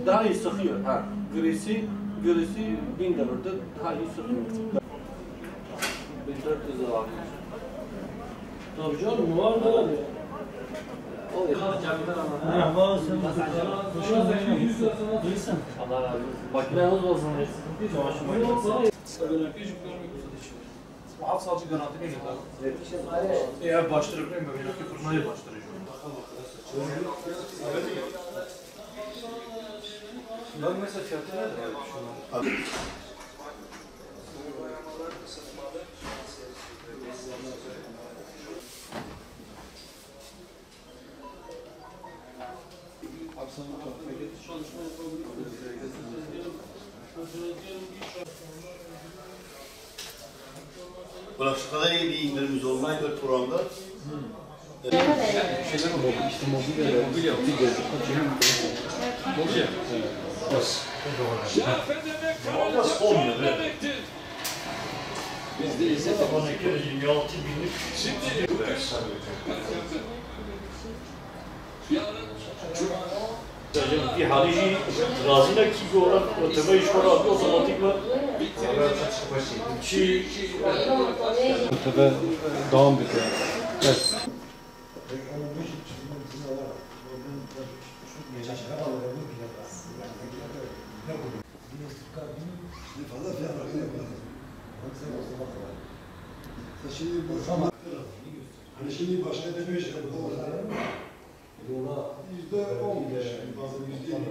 Daha iyi sıkıyor. Ha, grisi 1000 liradır. Daha iyi sıkıyor. 1400 lira almış. Tabii canım var da abi. O ya. Ha varsın. Duysan. Allah razı olsun. Makineniz olsun. Alt salcı garanti ne kadar? Eğer baştırabilirim böyle bir fırınayı baştıracağım. Ben mesela fiyatı nedir abi şuna? Şu kadar iyi bir indirimimiz olmaydı programda. Bizde ise tabana göre 26 binlik bir halici razına ki olarak ötebe iş olarak otomatikman Ötebe devam ediyor. Evet. Şimdi başka bir şey yok. %15, bazen %20.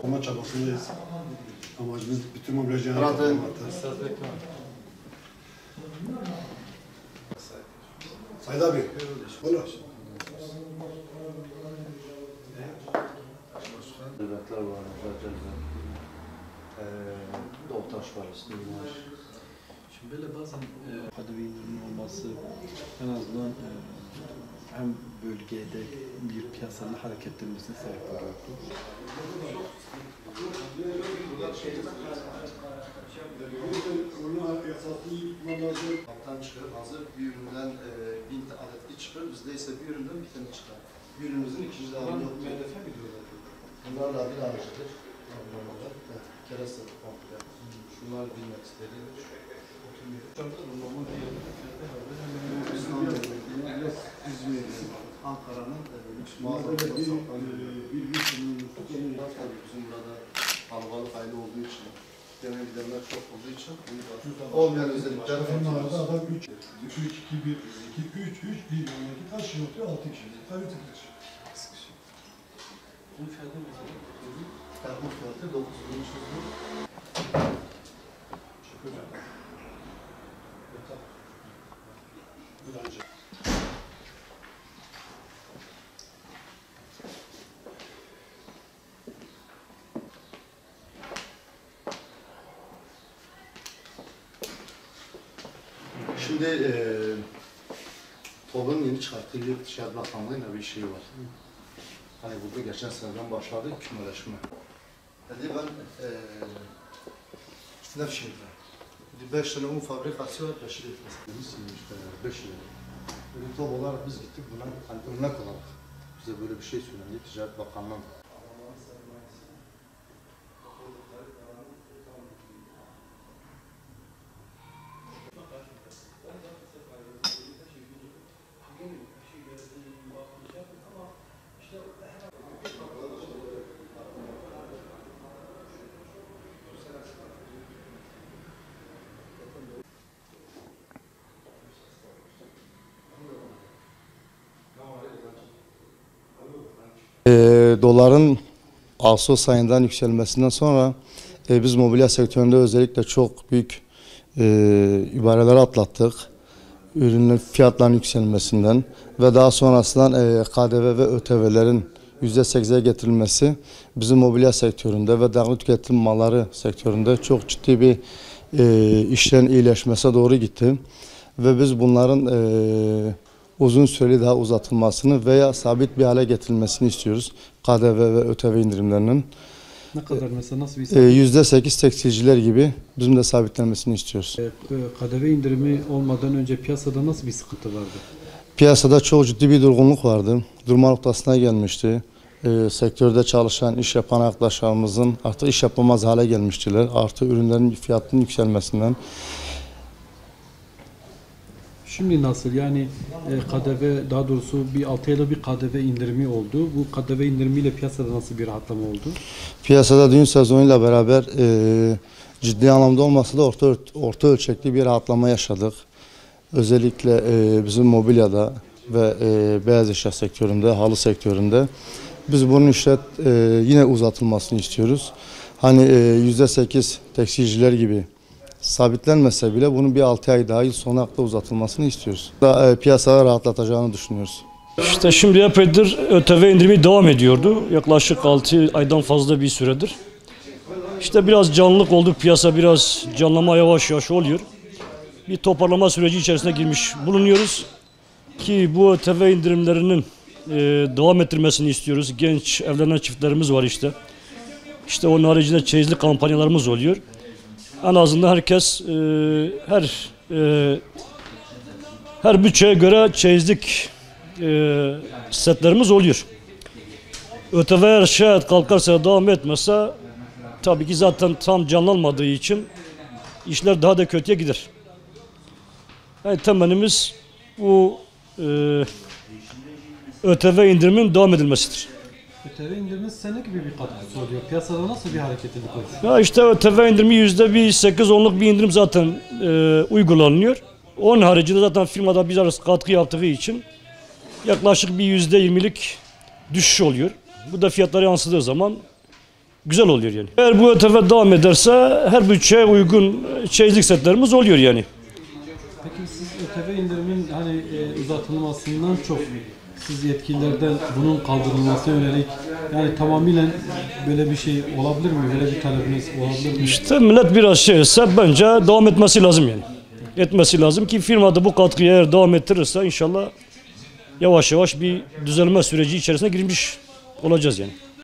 Ama çabasındayız. Amacımız bütün mobilyacıları yapmak. Said abi, olur. Devletler var, Doğutaş var, İstinler. Şimdi böyle bazen hadi bir indirim olması en azından hem bölgede bir piyasanın hareketlenmesine sebep oluyordu. Alttan çıkarıp hazır bir üründen 1000 adet çıkar, bizde ise bir üründen bir tane çıkar. Bir ürünümüzün ikinci devamı yok. Bunlar da bir alıcıdır. Kereste komple. Şunlar bilmek istediğim. Ankara'nın mağazalarında saklanıyor. Bizim burada kalabalık aile olduğu için, gelen gidenler çok olduğu için olmayan özellikler var. Telefonlarda adam 3, 2, 1, 2, 3, 3, 1 yanındaki kaç kişi oturuyor? 6 kişi. Tabii tıkır. Bunun fiyatı ne? Bu fiyatı 9.500 lira. Şimdi TOB'un yeni çıkarttığı Yurt Ticaret Bakanlığı'yla bir şey var. Hani burada geçen seneden başladı kümeleşme. Dedi ben Nevşehir'de. 5 tane un fabrikası var, Reşit etmesi. 5 yıl. Böyle TOB olarak biz gittik buna hani örnek olarak. Bize böyle bir şey söylendi Ticaret Bakanlığı. Doların Ağustos ayından yükselmesinden sonra biz mobilya sektöründe özellikle çok büyük ibareler atlattık. Ürünün fiyatlarının yükselmesinden ve daha sonrasından KDV ve ÖTV'lerin %8'e getirilmesi bizim mobilya sektöründe ve dağıt tüketim malları sektöründe çok ciddi bir işlerin iyileşmesine doğru gitti. Ve biz bunların uzun süreli daha uzatılmasını veya sabit bir hale getirilmesini istiyoruz. KDV ve ÖTV indirimlerinin. Ne kadar mesela nasıl bir %8 tekstilciler gibi bizim de sabitlenmesini istiyoruz. KDV indirimi olmadan önce piyasada nasıl bir sıkıntı vardı? Piyasada çok ciddi bir durgunluk vardı. Durma noktasına gelmişti. Sektörde çalışan, iş yapan arkadaşlarımızın artık iş yapamaz hale gelmiştiler. Artı ürünlerin fiyatının yükselmesinden. Şimdi nasıl? Yani KDV, daha doğrusu bir 6 ayda bir KDV indirimi oldu. Bu KDV indirimiyle piyasada nasıl bir rahatlama oldu? Piyasada düğün sezonuyla beraber ciddi anlamda olmasa da orta ölçekli bir rahatlama yaşadık. Özellikle bizim mobilyada ve beyaz eşya sektöründe, halı sektöründe. Biz bunun yine uzatılmasını istiyoruz. Hani %8 tekstilciler gibi sabitlenmese bile bunun bir 6 ay daha yıl sonuna kadar uzatılmasını istiyoruz. Piyasada rahatlatacağını düşünüyoruz. İşte şimdi epeydir ÖTV indirimi devam ediyordu. Yaklaşık 6 aydan fazla bir süredir. İşte biraz canlılık oldu. Piyasa biraz canlama yavaş yavaş oluyor. Bir toparlama süreci içerisine girmiş bulunuyoruz. Ki bu ÖTV indirimlerinin devam ettirmesini istiyoruz. Genç evlenen çiftlerimiz var işte. İşte onun haricinde çeyizli kampanyalarımız oluyor. En azından herkes her bütçeye göre çeyizlik setlerimiz oluyor. ÖTV eğer şayet kalkarsa, devam etmezse tabii ki zaten tam canlanmadığı için işler daha da kötüye gider. Yani temennimiz bu ÖTV indirimin devam edilmesidir. ÖTV indirimi sene gibi bir katkısı oluyor. Piyasada nasıl bir hareketlilik oluyor? Ya işte ÖTV indirimi %8-10'luk bir indirim zaten uygulanıyor. Onun haricinde zaten firmada biz arası katkı yaptığı için yaklaşık bir %20'lik düşüş oluyor. Bu da fiyatlara yansıdığı zaman güzel oluyor yani. Eğer bu ÖTV devam ederse her bütçeye uygun çeyizlik setlerimiz oluyor yani. Peki siz ÖTV indirimin hani uzatılmasından çok siz yetkililerden bunun kaldırılmasına yönelik yani tamamıyla böyle bir şey olabilir mi? Böyle bir talebiniz olabilir mi? İşte millet biraz şeyse bence devam etmesi lazım yani. Etmesi lazım ki firmada bu katkıyı eğer devam ettirirse inşallah yavaş yavaş bir düzelme süreci içerisine girmiş olacağız yani.